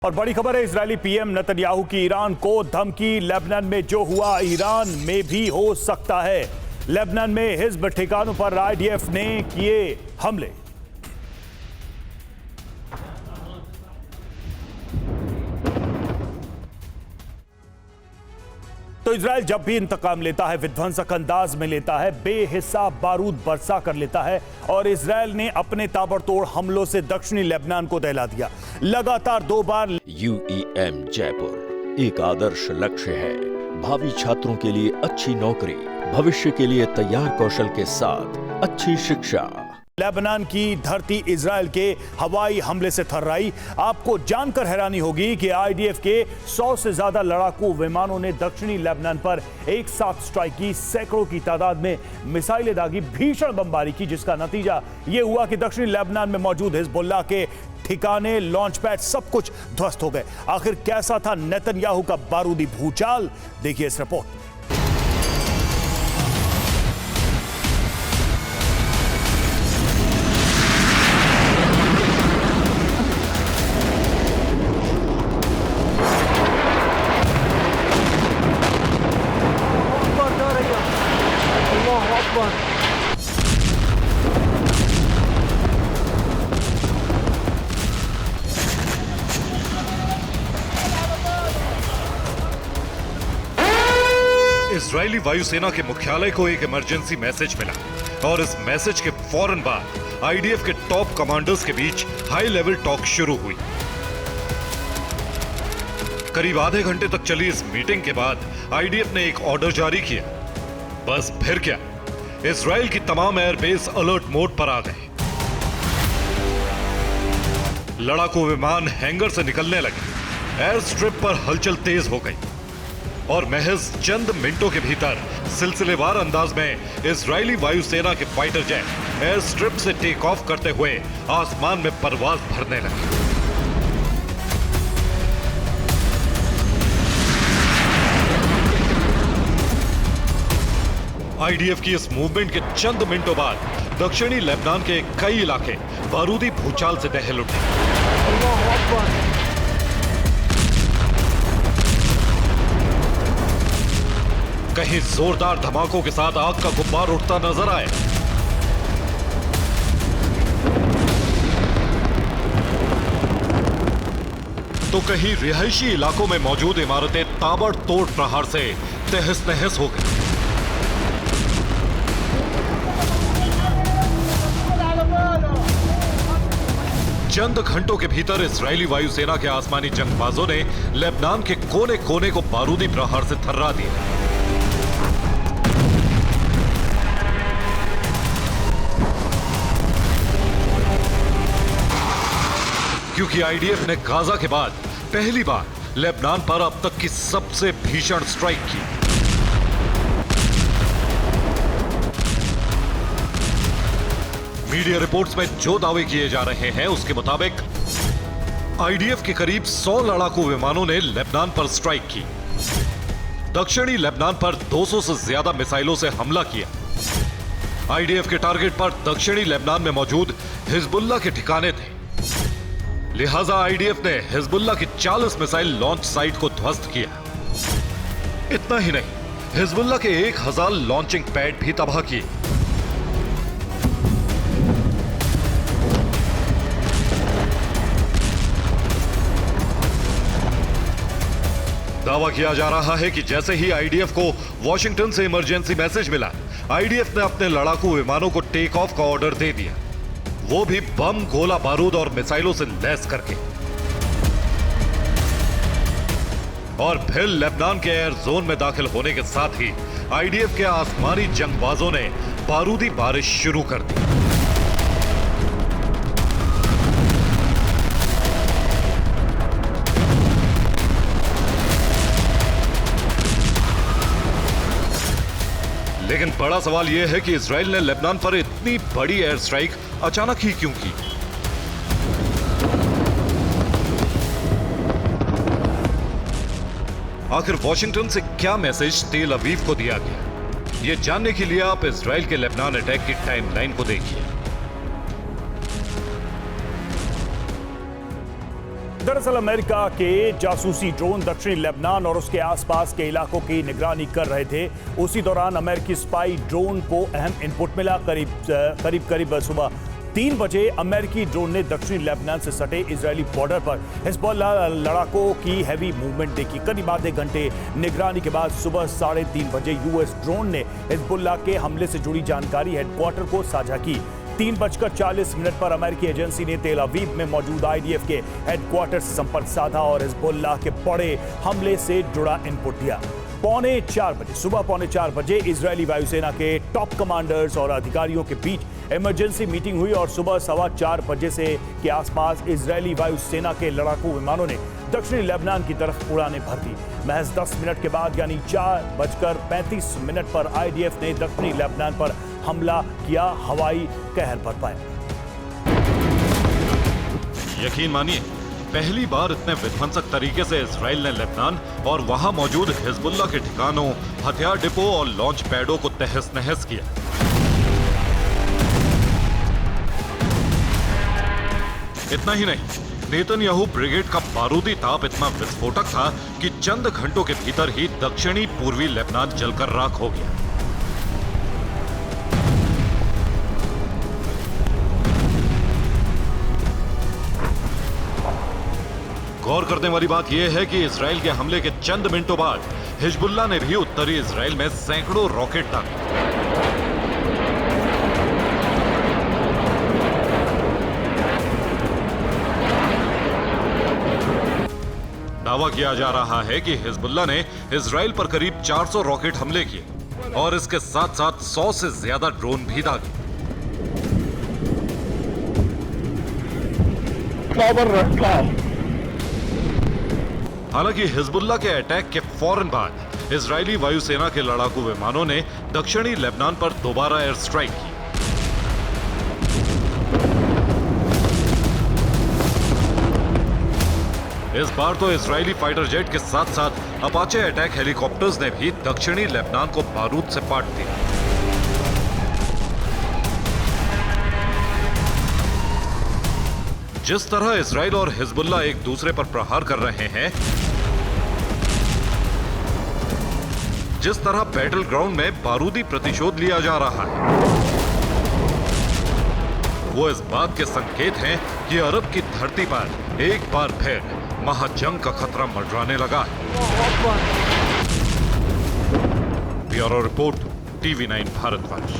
और बड़ी खबर है, इजरायली पीएम नेतन्याहू की ईरान को धमकी। लेबनान में जो हुआ ईरान में भी हो सकता है। लेबनान में हिज़्ब ठिकानों पर आईडीएफ ने किए हमले। तो इजराइल जब भी इंतकाम लेता है विध्वंसक अंदाज में लेता है, बेहिसाब बारूद बरसा कर लेता है। और इजराइल ने अपने ताबड़तोड़ हमलों से दक्षिणी लेबनान को दहला दिया। लगातार 2 बार UEM जयपुर एक आदर्श लक्ष्य है। भावी छात्रों के लिए अच्छी नौकरी, भविष्य के लिए तैयार कौशल के साथ अच्छी शिक्षा। लेबनान की धरती इजराइल के हवाई हमले से थर्राई। आपको जानकर हैरानी होगी कि आईडीएफ के 100 से ज्यादा लड़ाकू विमानों ने दक्षिणी लेबनान पर एक साथ स्ट्राइक की। सैकड़ों की तादाद में मिसाइलें दागी, भीषण बमबारी की, जिसका नतीजा यह हुआ कि दक्षिणी लेबनान में मौजूद हिजबुल्लाह के ठिकाने, लॉन्च पैड, सब कुछ ध्वस्त हो गए। आखिर कैसा था नेतन्याहू का बारूदी भूचाल, देखिए इस रिपोर्ट। इजरायली वायुसेना के मुख्यालय को एक इमरजेंसी मैसेज मिला और इस मैसेज के फौरन बाद आईडीएफ के टॉप कमांडर्स के बीच हाई लेवल टॉक शुरू हुई। करीब आधे घंटे तक चली इस मीटिंग के बाद आईडीएफ ने एक ऑर्डर जारी किया। बस फिर क्या, इजराइल की तमाम एयरबेस अलर्ट मोड पर आ गए। लड़ाकू विमान हैंगर से निकलने लगे। एयर स्ट्रिप पर हलचल तेज हो गई और महज चंद मिनटों के भीतर सिलसिलेवार अंदाज में इजरायली वायुसेना के फाइटर जेट एयर स्ट्रिप से टेक ऑफ करते हुए आसमान में परवाज भरने लगे। आईडीएफ की इस मूवमेंट के चंद मिनटों बाद दक्षिणी लेबनान के कई इलाके बारूदी भूचाल से दहल उठे। कहीं जोरदार धमाकों के साथ आग का गुब्बार उठता नजर आए, तो कहीं रिहायशी इलाकों में मौजूद इमारतें ताबड़तोड़ प्रहार से तहस नहस हो गई। चंद घंटों के भीतर इजरायली वायुसेना के आसमानी जंगबाजों ने लेबनान के कोने कोने को बारूदी प्रहार से थर्रा दिया। क्योंकि आईडीएफ ने गाजा के बाद पहली बार लेबनान पर अब तक की सबसे भीषण स्ट्राइक की। मीडिया रिपोर्ट्स में जो दावे किए जा रहे हैं उसके मुताबिक आईडीएफ के करीब 100 लड़ाकू विमानों ने लेबनान पर स्ट्राइक की। दक्षिणी लेबनान पर 200 से ज्यादा मिसाइलों से हमला किया। आईडीएफ के टारगेट पर दक्षिणी लेबनान में मौजूद हिजबुल्लाह के ठिकाने थे। लिहाजा आईडीएफ ने हिजबुल्लाह की 40 मिसाइल लॉन्च साइट को ध्वस्त किया। इतना ही नहीं, हिजबुल्लाह के 1000 लॉन्चिंग पैड भी तबाह किए। दावा किया जा रहा है कि जैसे ही आईडीएफ को वॉशिंगटन से इमरजेंसी मैसेज मिला, आईडीएफ ने अपने लड़ाकू विमानों को टेक ऑफ का ऑर्डर दे दिया, वो भी बम, गोला बारूद और मिसाइलों से लैस करके। और फिर लेबनान के एयर जोन में दाखिल होने के साथ ही आईडीएफ के आसमानी जंगबाजों ने बारूदी बारिश शुरू कर दी। लेकिन बड़ा सवाल यह है कि इजराइल ने लेबनान पर इतनी बड़ी एयर स्ट्राइक अचानक ही क्यों की? आखिर वॉशिंगटन से क्या मैसेज तेल अवीव को दिया गया? यह जानने के लिए आप इजराइल के लेबनान अटैक की टाइमलाइन को देखिए। दरअसल अमेरिका के जासूसी ड्रोन दक्षिणी लेबनान और उसके आसपास के इलाकों की निगरानी कर रहे थे। उसी दौरान अमेरिकी स्पाई ड्रोन को अहम इनपुट मिला। करीब सुबह 3 बजे अमेरिकी ड्रोन ने दक्षिणी लेबनान से सटे इजरायली बॉर्डर पर हिजबुल्लाह लड़ाकों की हैवी मूवमेंट देखी। करीब आधे घंटे निगरानी के बाद सुबह 3:30 बजे यूएस ड्रोन ने हिजबुल्लाह के हमले से जुड़ी जानकारी हेडक्वार्टर को साझा की। 3:40 पर अमेरिकी एजेंसी ने तेल अवीव में मौजूद आईडीएफ के हेडक्वार्टर से संपर्क साधा और हिजबुल्लाह के बड़े हमले से जुड़ा इनपुट दिया। सुबह 4:45 बजे इजरायली वायुसेना के टॉप कमांडर्स और अधिकारियों के बीच इमरजेंसी मीटिंग हुई और सुबह 4:15 बजे के आसपास इजरायली वायुसेना के लड़ाकू विमानों ने दक्षिणी लेबनान की तरफ उड़ानें भर दी। महज 10 मिनट के बाद यानी 4:35 पर आईडीएफ ने दक्षिणी लेबनान पर हमला किया, हवाई कहर बरपाया। यकीन मानिए, पहली बार इतने विध्वंसक तरीके से इजराइल ने लेबनान और वहां मौजूद हिजबुल्लाह के ठिकानों, हथियार डिपो और लॉन्च पैडों को तहस नहस किया। इतना ही नहीं, नेतन्याहू ब्रिगेड का बारूदी ताप इतना विस्फोटक था कि चंद घंटों के भीतर ही दक्षिणी पूर्वी लेबनान जलकर राख हो गया। गौर करने वाली बात यह है कि इजराइल के हमले के चंद मिनटों बाद हिजबुल्लाह ने भी उत्तरी इजराइल में सैकड़ों रॉकेट दागे। दावा किया जा रहा है कि हिजबुल्लाह ने इजराइल पर करीब 400 रॉकेट हमले किए और इसके साथ साथ 100 से ज्यादा ड्रोन भी दागे। हालांकि हिजबुल्लाह के अटैक के फौरन बाद इजरायली वायुसेना के लड़ाकू विमानों ने दक्षिणी लेबनान पर दोबारा एयर स्ट्राइक की। इस बार तो इजरायली फाइटर जेट के साथ साथ अपाचे अटैक हेलीकॉप्टर्स ने भी दक्षिणी लेबनान को बारूद से पाट दिया। जिस तरह इजराइल और हिजबुल्लाह एक दूसरे पर प्रहार कर रहे हैं, जिस तरह बैटल ग्राउंड में बारूदी प्रतिशोध लिया जा रहा है, वो इस बात के संकेत हैं कि अरब की धरती पर एक बार फिर महाजंग का खतरा मंडराने लगा है। Bureau report, TV9 Bharatvarsh.